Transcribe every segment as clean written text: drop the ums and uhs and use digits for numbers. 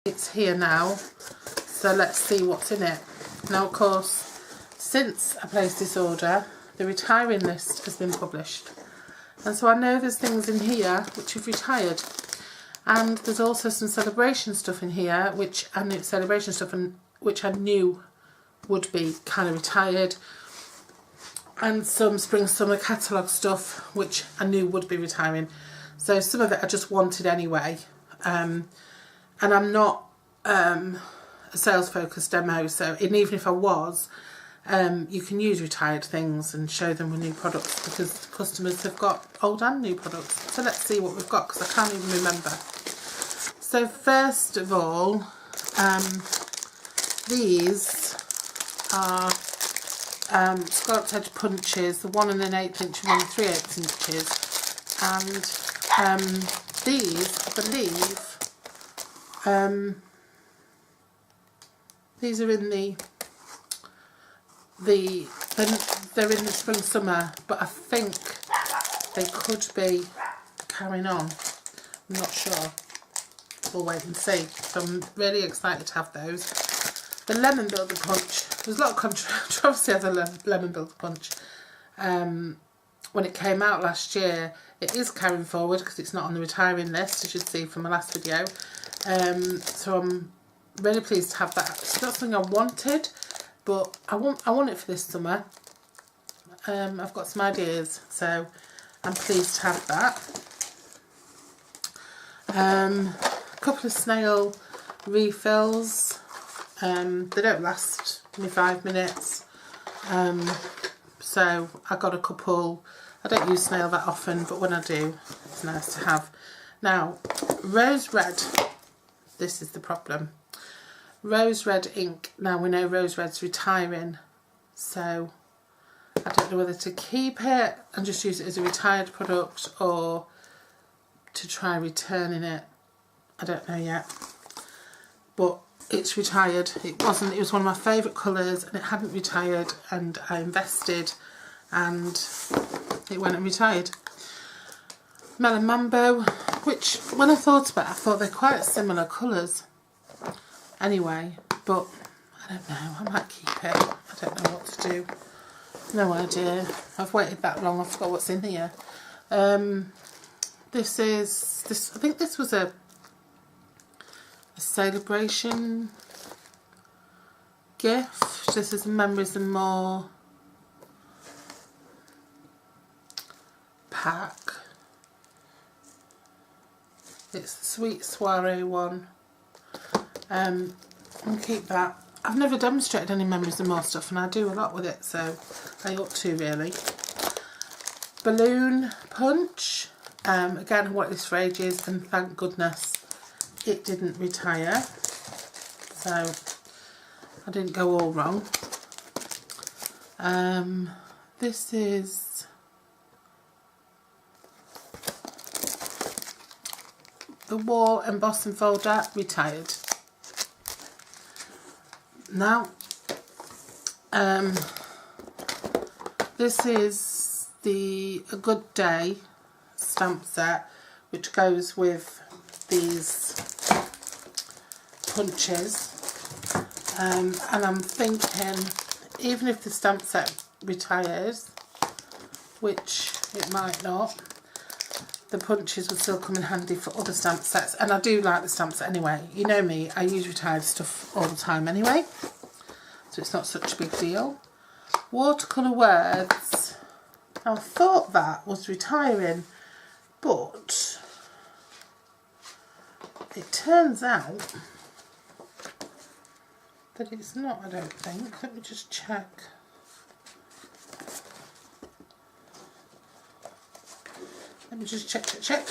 It's here now, so let's see what's in it. Now of course, since I placed this order, the retiring list has been published, and so I know there's things in here which have retired, and there's also some Saleabration stuff in here which I knew which I knew would be kind of retired, and some spring summer catalogue stuff which I knew would be retiring. So some of it I just wanted anyway. And I'm not a sales focused demo, so even if I was, you can use retired things and show them with new products, because customers have got old and new products. So let's see what we've got, because I can't even remember. So first of all, these are scalloped edge punches, the 1 1/8 inch and 1 3/8 inches, and these, I believe, these are in they're in the spring summer, but I think they could be carrying on. I'm not sure. We'll wait and see. So I'm really excited to have those. The lemon builder punch. There's a lot of controversy over the lemon builder punch. When it came out last year, it is carrying forward because it's not on the retiring list, as you see from my last video. So I'm really pleased to have that. It's not something I wanted, but I want it for this summer. I've got some ideas, so I'm pleased to have that. A couple of snail refills. They don't last me 5 minutes, so I got a couple. I don't use snail that often, but when I do, it's nice to have. Now, rose red. This is the problem. Rose red ink. Now we know rose red's retiring, so I don't know whether to keep it and just use it as a retired product or to try returning it. I don't know yet, but it's retired. It was one of my favourite colours, and it hadn't retired, and I invested and it went and retired. Melon Mambo, which when I thought about it, I thought they're quite similar colours anyway, but I don't know, I might keep it. I don't know what to do. No idea. I've waited that long, I forgot what's in here. I think this was a Saleabration gift. This is Memories and More pack. It's the Sweet Soiree one. I'll keep that. I've never demonstrated any Memories and More stuff, and I do a lot with it, so I ought to really. Balloon punch. Again, I wanted this for ages, and thank goodness it didn't retire, so I didn't go all wrong. This is the wall embossing folder, retired. Now, this is the A Good Day stamp set, which goes with these punches, and I'm thinking, even if the stamp set retires, which it might not, the punches would still come in handy for other stamp sets, and I do like the stamp set anyway. You know me, I use retired stuff all the time anyway, so it's not such a big deal. Watercolour words. I thought that was retiring, but it turns out that it's not, I don't think. Let me just check. Let me just check.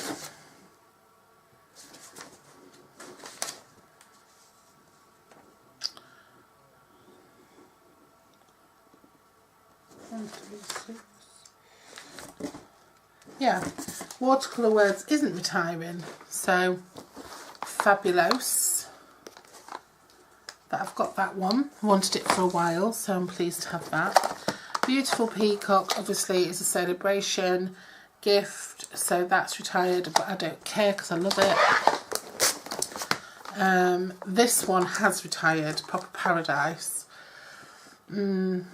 1, 2, 6. Yeah, watercolour words isn't retiring, so fabulous that I've got that one. I wanted it for a while, so I'm pleased to have that. Beautiful Peacock, obviously, is a Saleabration gift, so that's retired, but I don't care because I love it. This one has retired, Proper Paradise. Might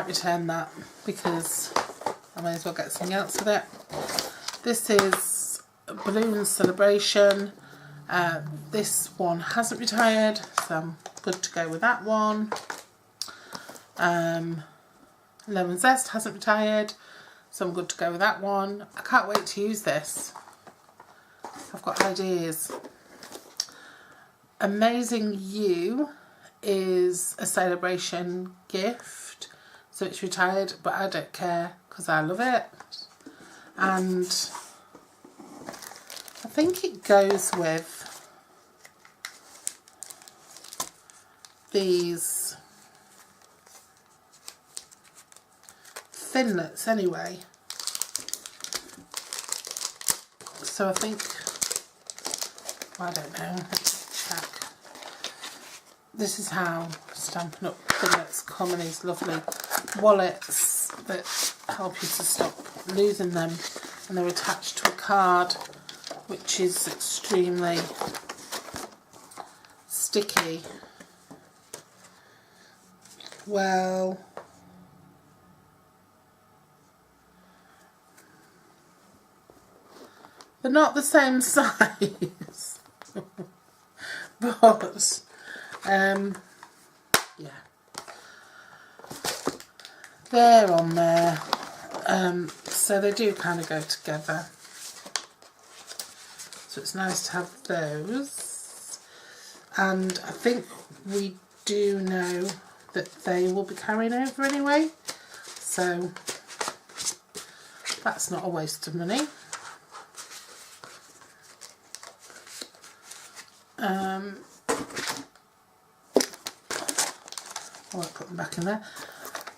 return that because I may as well get something else with it. This is Balloon Celebration. This one hasn't retired, so I'm good to go with that one. Lemon Zest hasn't retired, so I'm good to go with that one. I can't wait to use this. I've got ideas. Amazing You is a Saleabration gift, so it's retired, but I don't care because I love it. And I think it goes with these Thinlets anyway. So I think, I don't know, let's check. This is how Stampin' Up Thinlets come in these lovely wallets that help you to stop losing them, and they're attached to a card which is extremely sticky. Well, they're not the same size, but yeah, they're on there, so they do kind of go together, so it's nice to have those. And I think we do know that they will be carrying over anyway, so that's not a waste of money. I won't put them back in there.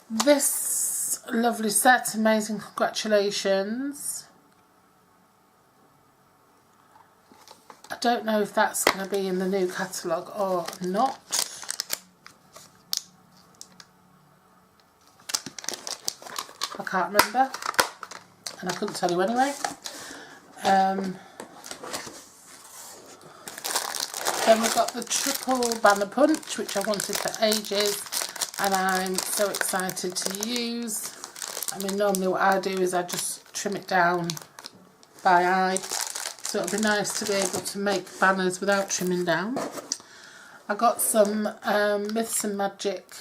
This lovely set, amazing, congratulations. I don't know if that's going to be in the new catalogue or not. I can't remember, and I couldn't tell you anyway. Then we've got the triple banner punch, which I wanted for ages, and I'm so excited to use. I mean, normally what I do is I just trim it down by eye, so it'll be nice to be able to make banners without trimming down. I got some Myths and Magic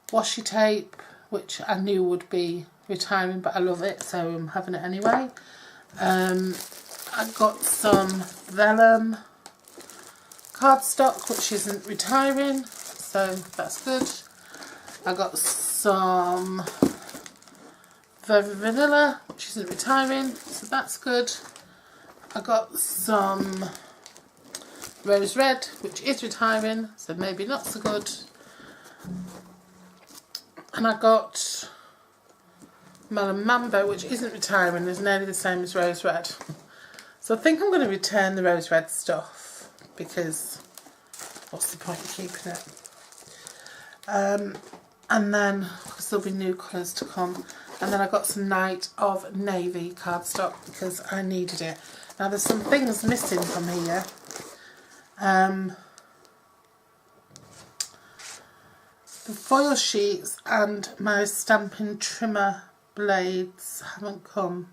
washi tape, which I knew would be retiring, but I love it, so I'm having it anyway. I got some vellum cardstock, which isn't retiring, so that's good. I got some vanilla, which isn't retiring, so that's good. I got some rose red, which is retiring, so maybe not so good. And I got melon mambo, which isn't retiring, is nearly the same as rose red. So I think I'm going to return the rose red stuff, because what's the point of keeping it? And then, because there'll be new colours to come. And then I got some Night of Navy cardstock because I needed it. Now there's some things missing from here. The foil sheets and my stamping trimmer blades haven't come.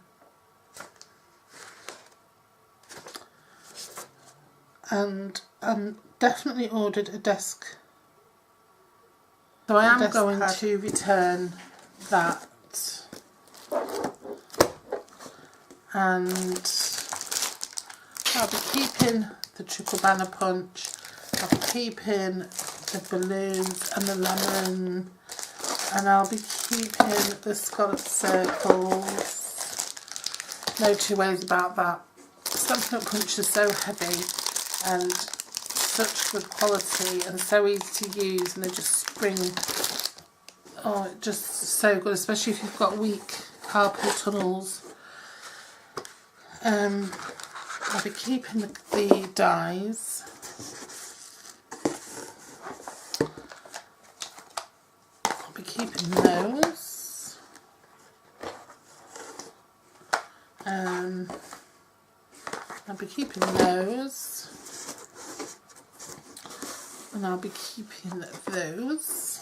And definitely ordered a desk. So I am going to return that. And I'll be keeping the triple banner punch. I'll be keeping the balloons and the lemon. And I'll be keeping the scallop circles. No two ways about that. Stampin' Up punch is so heavy and such good quality and so easy to use, and they just spring. Oh, just so good, especially if you've got weak carpal tunnels. I'll be keeping the dies. I'll be keeping those. I'll be keeping those. And I'll be keeping those.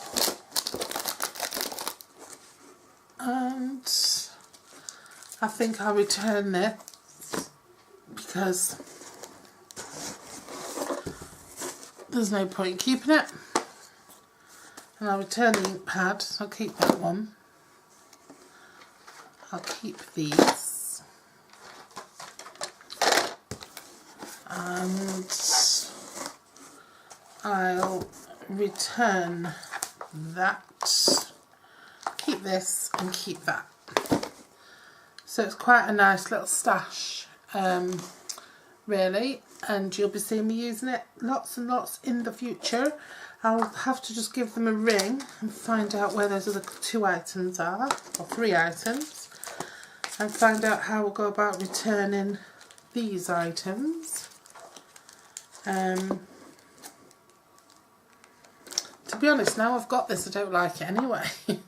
And I think I'll return this because there's no point in keeping it. And I'll return the ink pad, so I'll keep that one. I'll keep these. And I'll return that. Keep this and keep that. So it's quite a nice little stash, really, and you'll be seeing me using it lots and lots in the future. I'll have to just give them a ring and find out where those other 2 items are, or 3 items, and find out how we'll go about returning these items. To be honest, now I've got this, I don't like it anyway. It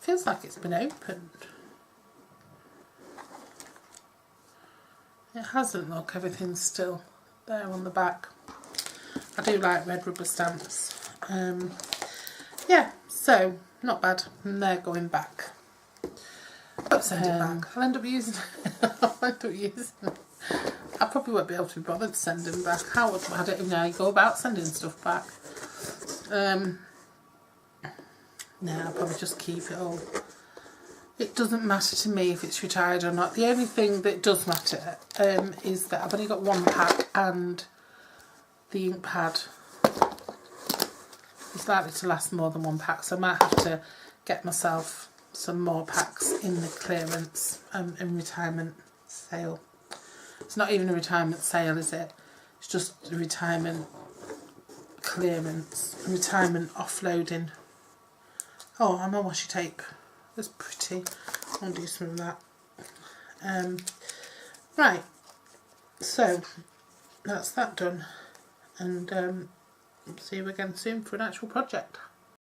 feels like it's been opened. It hasn't, look, everything's still there on the back. I do like red rubber stamps. Yeah, so not bad. And they're going back. I'll send it back. I'll end up using it. I probably won't be able to be bothered sending back. I don't even know how you go about sending stuff back. No, I'll probably just keep it all. It doesn't matter to me if it's retired or not. The only thing that does matter is that I've only got 1 pack and the ink pad is likely to last more than 1 pack, so I might have to get myself some more packs in the clearance in retirement sale. It's not even a retirement sale, is it? It's just a retirement clearance, retirement offloading. Oh, I'm on washi tape. That's pretty. I'll do some of that. Right, so that's that done, and see you again soon for an actual project.